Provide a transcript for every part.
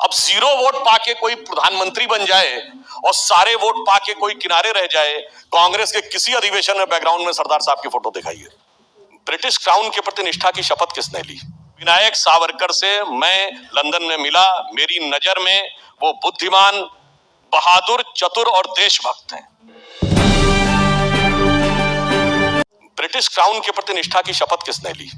अब 0 वोट पाके कोई प्रधानमंत्री बन जाए और सारे वोट पाके कोई किनारे रह जाए। कांग्रेस के किसी अधिवेशन में बैकग्राउंड में सरदार साहब की फोटो दिखाइए। ब्रिटिश क्राउन के प्रति निष्ठा की शपथ किसने ली? विनायक सावरकर से मैं लंदन में मिला, मेरी नजर में वो बुद्धिमान, बहादुर, चतुर और देशभक्त हैं। ब्रिटिश क्राउन के प्रति निष्ठा की शपथ किसने ली?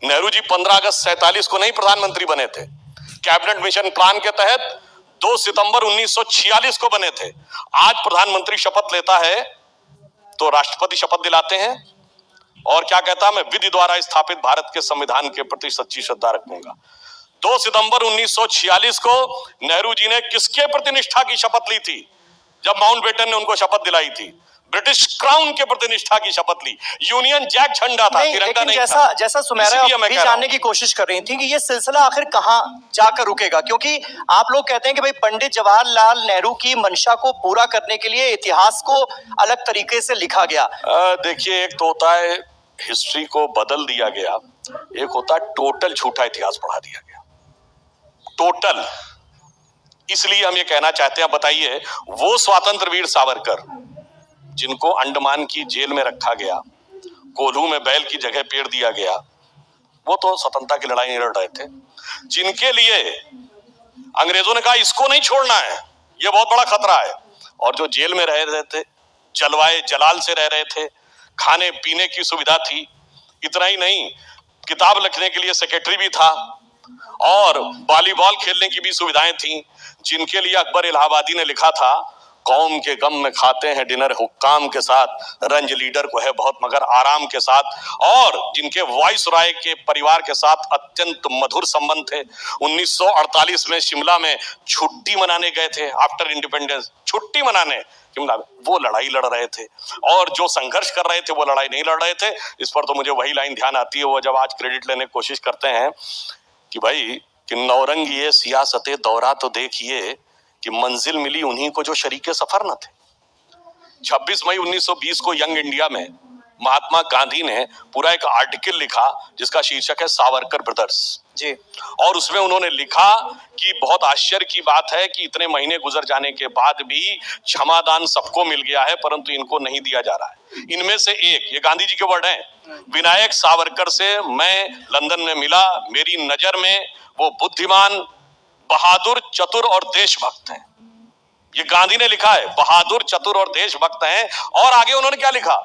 नेहरू जी 15 अगस्त 47 को नहीं प्रधानमंत्री बने थे, कैबिनेट मिशन प्लान के तहत 2 सितंबर 1946 को बने थे। आज प्रधानमंत्री शपथ लेता है तो राष्ट्रपति शपथ दिलाते हैं और क्या कहता है, मैं विधि द्वारा स्थापित भारत के संविधान के प्रति सच्ची श्रद्धा रखूंगा। 2 सितंबर 1946 को नेहरू जी ने किसके प्रति निष्ठा की शपथ ली थी? जब माउंटबेटन ने उनको शपथ दिलाई थी, ब्रिटिश क्राउन के प्रति निष्ठा की शपथ ली। यूनियन जैक झंडा था, तिरंगा नहीं था। जैसा सुमेरा भी जानने की कोशिश कर रही थी कि ये सिलसिला आखिर कहां जाकर रुकेगा, क्योंकि आप लोग कहते हैं कि भाई पंडित जवाहरलाल नेहरू की मंशा को पूरा करने के लिए इतिहास को अलग तरीके से लिखा गया। देखिए, एक तो होता है हिस्ट्री को बदल दिया गया, एक होता है टोटल झूठा इतिहास पढ़ा दिया गया। टोटल, इसलिए हम ये कहना चाहते हैं, बताइए वो स्वतंत्र वीर सावरकर जिनको अंडमान की जेल में रखा गया, कोल्हू में बैल की जगह पेड़ दिया गया, वो तो स्वतंत्रता की लड़ाई नहीं लड़ रहे थे। जिनके लिए अंग्रेजों ने कहा इसको नहीं छोड़ना है, ये बहुत बड़ा खतरा है, और जो जेल में रह रहे थे, जलवाए जलाल से रह रहे थे, खाने पीने की सुविधा थी, इतना ही नहीं किताब लिखने के लिए सेक्रेटरी भी था और वॉलीबॉल खेलने की भी सुविधाएं थी। जिनके लिए अकबर इलाहाबादी ने लिखा था, कौम के गम में खाते हैं डिनर हुक्काम के साथ, रंज लीडर को है बहुत मगर आराम के साथ, और जिनके वाइसराय के परिवार के साथ अत्यंत मधुर संबंध थे। 1948 में शिमला में छुट्टी मनाने गए थे, आफ्टर इंडिपेंडेंस छुट्टी मनाने शिमला में, वो लड़ाई लड़ रहे थे, और जो संघर्ष कर रहे थे वो लड़ाई नहीं लड़ रहे थे। इस पर तो मुझे वही लाइन ध्यान आती है, वो जब आज क्रेडिट लेने की कोशिश करते हैं कि भाई कि नौरंग ये सियासते दौरा तो देखिए कि मंजिल मिली उन्हीं को जो शरीके सफर न थे। 26 मई 1920 को यंग इंडिया में महात्मा गांधी ने पूरा एक आर्टिकल लिखा जिसका शीर्षक है सावरकर ब्रदर्स जी, और उसमें उन्होंने लिखा कि बहुत आश्चर्य की बात है कि इतने महीने गुजर जाने के बाद भी क्षमादान सबको मिल गया है, परंतु इनको नहीं दिया जा रहा है। इनमें से एक, ये गांधी जी के वर्ड हैं, विनायक सावरकर से मैं लंदन में मिला, मेरी नजर में वो बुद्धिमान, बहादुर, चतुर और देशभक्त हैं। ये गांधी ने लिखा है, बहादुर, चतुर और देशभक्त हैं। और आगे उन्होंने क्या लिखा,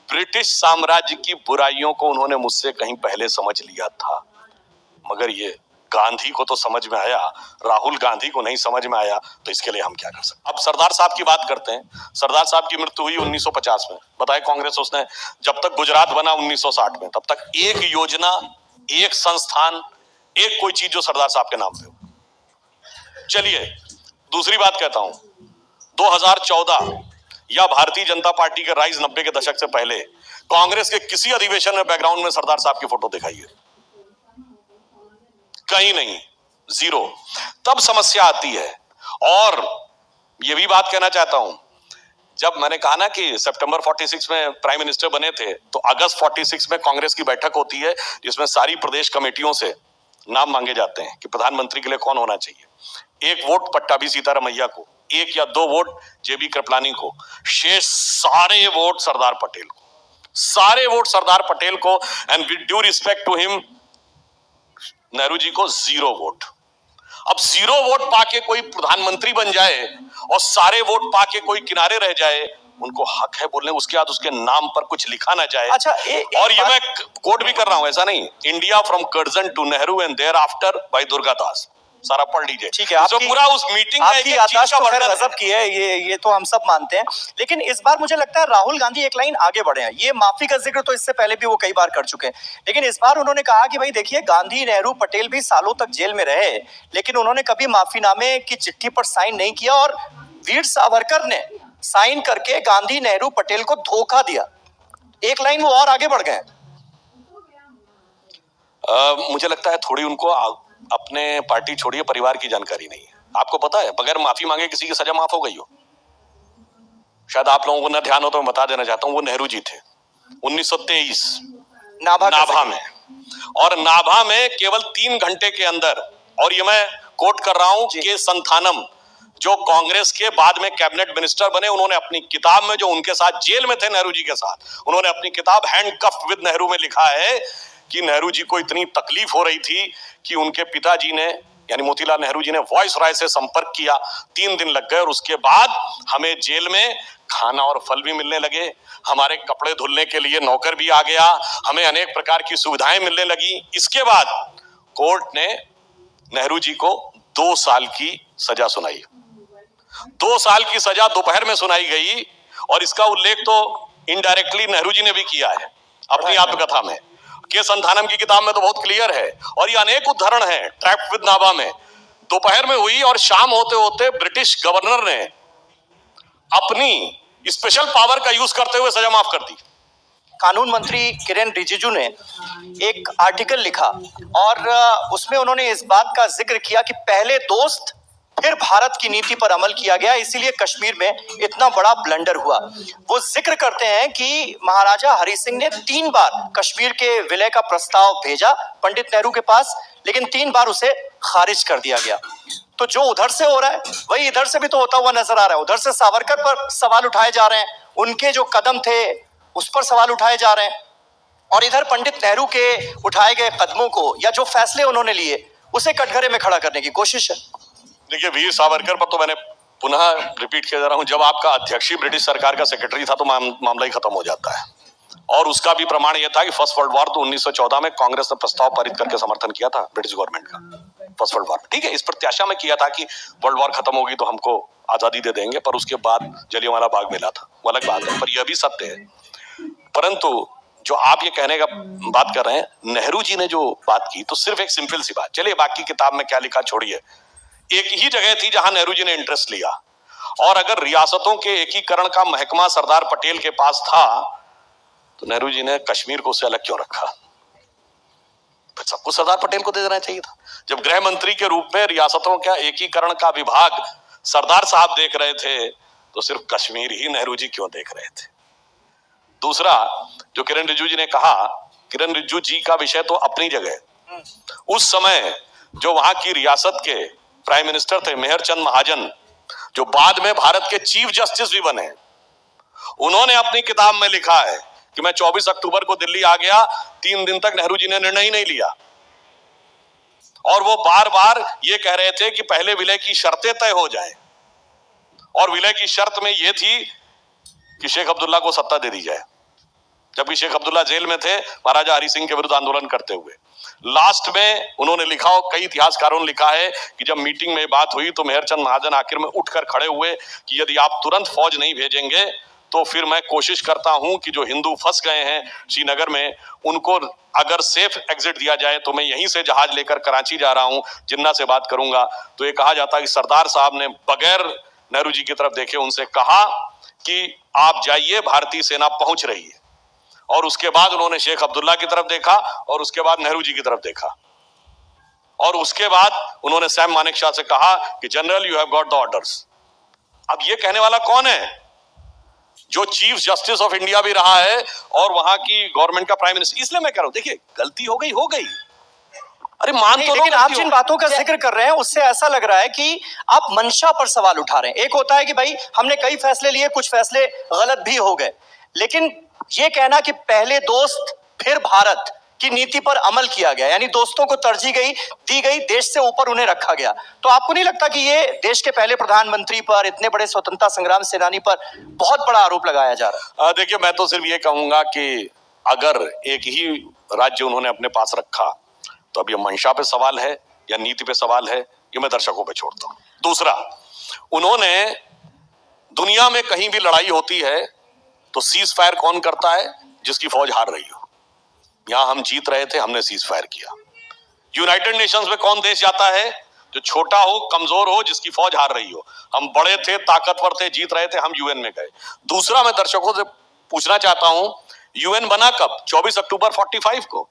ब्रिटिश साम्राज्य की बुराइयों को उन्होंने मुझसे कहीं पहले समझ लिया था, मगर ये गांधी को तो समझ में आया, राहुल गांधी को नहीं समझ में आया, तो इसके लिए हम क्या कर सकते। अब सरदार साहब की बात करते हैं। सरदार साहब की मृत्यु हुई 1950 में। बताए कांग्रेस उसने जब तक गुजरात बना 1960 में, तब तक एक योजना, एक संस्थान, एक कोई चीज जो सरदार साहब के नाम पे हो। चलिए दूसरी बात कहता हूं, 2014 या भारतीय जनता पार्टी के राइज 90 के दशक से पहले कांग्रेस के किसी अधिवेशन में बैकग्राउंड में सरदार साहब की फोटो दिखाइए, कहीं नहीं, 0। तब समस्या आती है। और यह भी बात कहना चाहता हूं, जब मैंने कहा ना कि सितंबर 46 में प्राइम मिनिस्टर बने थे, तो अगस्त 46 में कांग्रेस की बैठक होती है जिसमें सारी प्रदेश कमेटियों से नाम मांगे जाते हैं कि प्रधानमंत्री के लिए कौन होना चाहिए। 1 वोट पट्टाभी सीतारमैया को, 1 या 2 वोट जेबी कृपलानी को, शेष सारे वोट सरदार पटेल को, सारे वोट सरदार पटेल को। And with due respect to him, Nehru ji को 0 वोट। अब 0 वोट पाके कोई प्रधानमंत्री बन जाए और सारे वोट पाके कोई किनारे रह जाए, उनको हक है बोलने, उसके बाद उसके नाम पर कुछ लिखा ना जाए। अच्छा, और ये मैं कोट भी कर रहा हूं, ऐसा नहीं, India from Curzon to Nehru and thereafter by Durgadas, सारा पढ़ लीजिए। ठीक है, आपकी पूरा उस मीटिंग आपकी याददाश्त तो खैर गजब की है, ये तो हम सब मानते हैं। लेकिन इस बार मुझे लगता है राहुल गांधी एक लाइन आगे बढ़े हैं। ये माफी का जिक्र तो इससे पहले भी वो कई बार कर चुके हैं, लेकिन इस बार उन्होंने कहा कि भाई देखिए, गांधी, नेहरू, पटेल भी सालों तक जेल में रहे, लेकिन उन्होंने कभी माफीनामे की चिट्ठी पर साइन नहीं किया, और वीर सावरकर ने साइन करके गांधी, नेहरू, पटेल को धोखा दिया। एक लाइन वो और आगे बढ़ गए। मुझे लगता है थोड़ी उनको अपने पार्टी छोड़िए परिवार की जानकारी नहीं है। आपको पता है बगैर माफी मांगे किसी की सजा माफ हो गई हो? शायद आप लोगों को न ध्यान हो तो मैं बता देना चाहता हूं, वो नेहरू जी थे 1923 नाभा में, और नाभा में केवल 3 घंटे के अंदर, और ये मैं कोट कर रहा हूं, जी। के संथानम, जो कांग्रेस के बाद में कैबिनेट मिनिस्टर बने, उन्होंने अपनी किताब में, जो उनके साथ जेल में थे नेहरू जी के साथ, उन्होंने अपनी किताब हैंडकफ्ड विद नेहरू में लिखा है कि नेहरू जी को इतनी तकलीफ हो रही थी कि उनके पिताजी ने, यानी मोतीलाल नेहरू जी ने वॉइस रॉय से संपर्क किया, 3 दिन लग गए और उसके बाद हमें जेल में खाना और फल भी मिलने लगे, हमारे कपड़े धुलने के लिए नौकर भी आ गया, हमें अनेक प्रकार की सुविधाएं मिलने लगी। इसके बाद कोर्ट ने नेहरू जी को 2 साल की सजा सुनाई। 2 साल की सजा दोपहर में सुनाई गई और इसका उल्लेख तो इनडायरेक्टली नेहरू जी ने भी किया है अपनी आत्मकथा में। के संथानम की किताब में तो बहुत क्लियर है और ये अनेक उदाहरण है। ट्रैप्ड विद नाभा में दोपहर में हुई और शाम होते होते ब्रिटिश गवर्नर ने अपनी स्पेशल पावर का यूज करते हुए सजा माफ कर दी। कानून मंत्री किरेन रिजिजू ने एक आर्टिकल लिखा और उसमें उन्होंने इस बात का जिक्र किया कि पहले दोस्त फिर भारत की नीति पर अमल किया गया, इसीलिए कश्मीर में इतना बड़ा ब्लंडर हुआ। वो जिक्र करते हैं कि महाराजा हरि सिंह ने 3 बार कश्मीर के विलय का प्रस्ताव भेजा पंडित नेहरू के पास, लेकिन 3 बार उसे खारिज कर दिया गया। तो जो उधर से हो रहा है वही इधर से भी तो होता हुआ नजर आ रहा है। उधर से सावरकर पर सवाल उठाए जा रहे हैं, उनके जो कदम थे उस पर सवाल उठाए जा रहे हैं, और इधर पंडित नेहरू के उठाए गए कदमों को या जो फैसले उन्होंने लिए उसे कटघरे में खड़ा करने की कोशिश है। देखिए, वीर सावरकर पर तो मैंने पुनः रिपीट किया जा रहा हूं, जब आपका अध्यक्ष ही ब्रिटिश सरकार का सेक्रेटरी था तो मामला ही खत्म हो जाता है। और उसका भी प्रमाण यह था कि फर्स्ट वर्ल्ड वॉर तो 1914 में कांग्रेस ने प्रस्ताव पारित करके समर्थन किया था ब्रिटिश गवर्नमेंट का, फर्स्ट वर्ल्ड वॉर। ठीक है, इस प्रत्याशा में किया था कि वर्ल्ड वॉर खत्म होगी तो हमको आजादी दे देंगे, पर उसके बाद जलियांवाला बाग मिला था, वो अलग बात है, पर यह भी सत्य है। परंतु जो आप ये कहने का बात कर रहे हैं, नेहरू जी ने जो बात की तो सिर्फ एक सिंपल सी बात, चलिए बाकी किताब में क्या लिखा छोड़िए, एक ही जगह थी जहां नेहरू जी ने इंटरेस्ट लिया, और अगर रियासतों के एकीकरण का महकमा सरदार पटेल के पास था तो नेहरू जी ने कश्मीर को उससे अलग क्यों रखा? फिर सब कुछ सरदार पटेल को दे देना चाहिए था। जब गृह मंत्री के रूप में रियासतों का एकीकरण का विभाग सरदार साहब देख रहे थे तो सिर्फ कश्मीर ही नेहरू जी क्यों देख रहे थे? दूसरा, जो किरेन रिजिजू जी ने कहा, किरेन रिजिजू जी का विषय तो अपनी जगह, उस समय जो वहां की रियासत के प्राइम मिनिस्टर थे मेहर चंद महाजन, जो बाद में भारत के चीफ जस्टिस भी बने, उन्होंने अपनी किताब में लिखा है कि मैं 24 अक्टूबर को दिल्ली आ गया, 3 दिन तक नेहरू जी ने निर्णय ही नहीं लिया, और वो बार बार ये कह रहे थे कि पहले विलय की शर्तें तय हो जाए, और विलय की शर्त में ये थी कि शेख अब्दुल्ला को सत्ता दे दी जाए, जबकि शेख अब्दुल्ला जेल में थे महाराजा हरि सिंह के विरुद्ध आंदोलन करते हुए। लास्ट में उन्होंने लिखा, और कई इतिहासकारों ने लिखा है कि जब मीटिंग में बात हुई तो मेहर चंद महाजन आखिर में उठकर खड़े हुए कि यदि आप तुरंत फौज नहीं भेजेंगे तो फिर मैं कोशिश करता हूं कि जो हिंदू फंस गए हैं श्रीनगर में, उनको अगर सेफ एग्जिट दिया जाए तो मैं यहीं से जहाज लेकर कराची जा रहा हूं, जिन्ना से बात करूंगा। तो ये कहा जाता है कि सरदार साहब ने बगैर नेहरू जी की तरफ देखे उनसे कहा कि आप जाइए, भारतीय सेना पहुंच रही है, और उसके बाद उन्होंने शेख अब्दुल्ला की तरफ देखा और उसके बाद नेहरू जी की तरफ देखा, और उसके बाद उन्होंने सैम मानेकशॉ से कहा कि general you have got the orders. अब ये कहने वाला कौन है? जो चीफ जस्टिस ऑफ इंडिया भी रहा है और वहां की गवर्नमेंट का प्राइम मिनिस्टर। इसलिए मैं कह रहा हूं, देखिए गलती हो गई, अरे मान तो, लेकिन आप जिन बातों का जिक्र कर रहे हैं उससे ऐसा लग रहा है कि आप मंशा पर सवाल उठा रहे हैं। एक होता है कि भाई हमने कई फैसले लिए, कुछ फैसले गलत भी हो गए, लेकिन ये कहना कि पहले दोस्त फिर भारत की नीति पर अमल किया गया, यानी दोस्तों को तरजीह दी गई, देश से ऊपर उन्हें रखा गया, तो आपको नहीं लगता कि ये देश के पहले प्रधानमंत्री पर, इतने बड़े स्वतंत्रता संग्राम सेनानी पर बहुत बड़ा आरोप लगाया जा रहा है? देखिए, मैं तो सिर्फ ये कहूंगा कि अगर एक ही राज्य उन्होंने अपने पास रखा तो अब ये मंशा पे सवाल है या नीति पे सवाल है, ये मैं दर्शकों पे छोड़ता हूं। दूसरा, उन्होंने दुनिया में कहीं भी लड़ाई होती है तो सीज फायर कौन करता है? जिसकी फौज हार रही हो। यहां हम जीत रहे थे, हमने सीज फायर किया। यूनाइटेड नेशंस में कौन देश जाता है? जो छोटा हो, कमजोर हो, जिसकी फौज हार रही हो। हम बड़े थे, ताकतवर थे, जीत रहे थे, हम यूएन में गए। दूसरा, मैं दर्शकों से पूछना चाहता हूं, यूएन बना कब? 24 अक्टूबर 45 को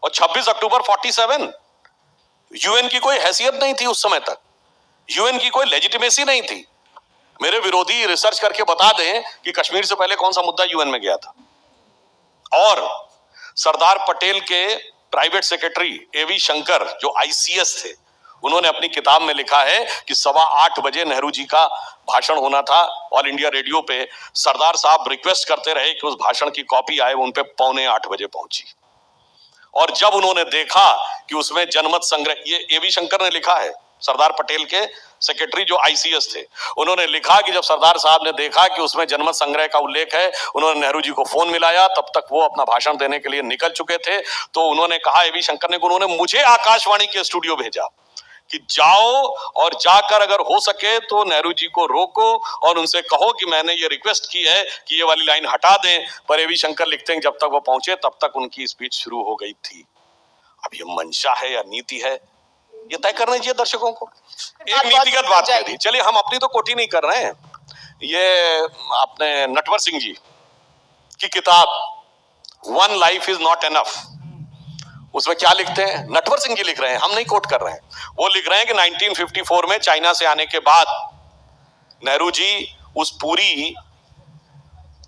और 26 अक्टूबर 47। यूएन की कोई हैसियत नहीं थी उस समय तक, यूएन की कोई लेजिटिमेसी नहीं थी। मेरे विरोधी रिसर्च करके बता दें कि कश्मीर से पहले कौन सा मुद्दा यूएन में गया था। और सरदार पटेल के प्राइवेट सेक्रेटरी एवी शंकर जो आईसीएस थे, उन्होंने अपनी किताब में लिखा है कि 8:15 बजे नेहरू जी का भाषण होना था ऑल इंडिया रेडियो पे। सरदार साहब रिक्वेस्ट करते रहे कि उस भाषण की कॉपी आए, उन पे 7:45 बजे पहुंची। और जब उन्होंने देखा कि उसमें जनमत संग्रह, ये एवी शंकर ने लिखा है, सरदार पटेल के सेक्रेटरी जो आईसीएस थे, उन्होंने लिखा कि जब सरदार साहब ने देखा कि उसमें जनमत संग्रह का उल्लेख है, उन्होंने नेहरू जी को फोन मिलाया। तब तक वो अपना भाषण देने के लिए निकल चुके थे। तो उन्होंने कहा, एवी शंकर ने, उन्होंने मुझे आकाशवाणी के स्टूडियो भेजा कि जाओ और जाकर अगर हो सके तो नेहरू जी को रोको और उनसे कहो कि मैंने ये रिक्वेस्ट की है कि ये वाली लाइन हटा दें। पर एवी शंकर लिखते हैं, जब तक वो पहुंचे तब तक उनकी स्पीच शुरू हो गई थी। अब ये मंशा है या नीति है, ये तय करना चाहिए दर्शकों को। एक नीतिगत बात कह दी, चलिए हम अपनी तो कोठी नहीं कर रहे हैं। ये अपने नटवर सिंह जी की किताब one life is not enough, उसमें क्या लिखते हैं, नटवर सिंह जी लिख रहे हैं, हम नहीं कोट कर रहे हैं। वो लिख रहे हैं कि 1954 में चाइना से आने के बाद नेहरू जी उस पूरी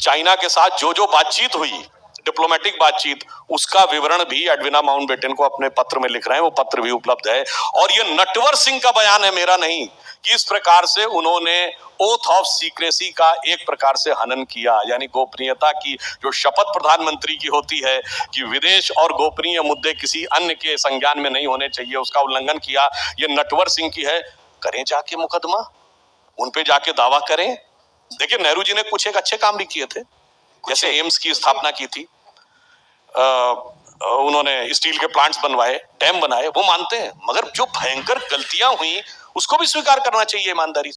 चाइना के साथ जो जो बातचीत हुई, डिप्लोमेटिक बातचीत, उसका विवरण भी एडविना माउंटबेटन को अपने पत्र में लिख रहे हैं। वो पत्र भी उपलब्ध है। और ये नटवर सिंह का बयान है, मेरा नहीं, कि इस प्रकार से उन्होंने ओथ ऑफ सीक्रेसी का एक प्रकार से हनन किया, यानी गोपनीयता की जो शपथ प्रधानमंत्री की होती है कि विदेश और गोपनीय मुद्दे किसी अन्य के संज्ञान में नहीं होने चाहिए, उसका उल्लंघन किया। ये नटवर सिंह की है। करें जाके मुकदमा, उन पे जाके दावा करें। देखिए, नेहरू जी ने कुछ एक अच्छे काम भी किए थे, जैसे एम्स की स्थापना की थी, उन्होंने स्टील के प्लांट्स बनवाए, डैम बनाए, वो मानते हैं। मगर जो भयंकर गलतियां हुई उसको भी स्वीकार करना चाहिए ईमानदारी से।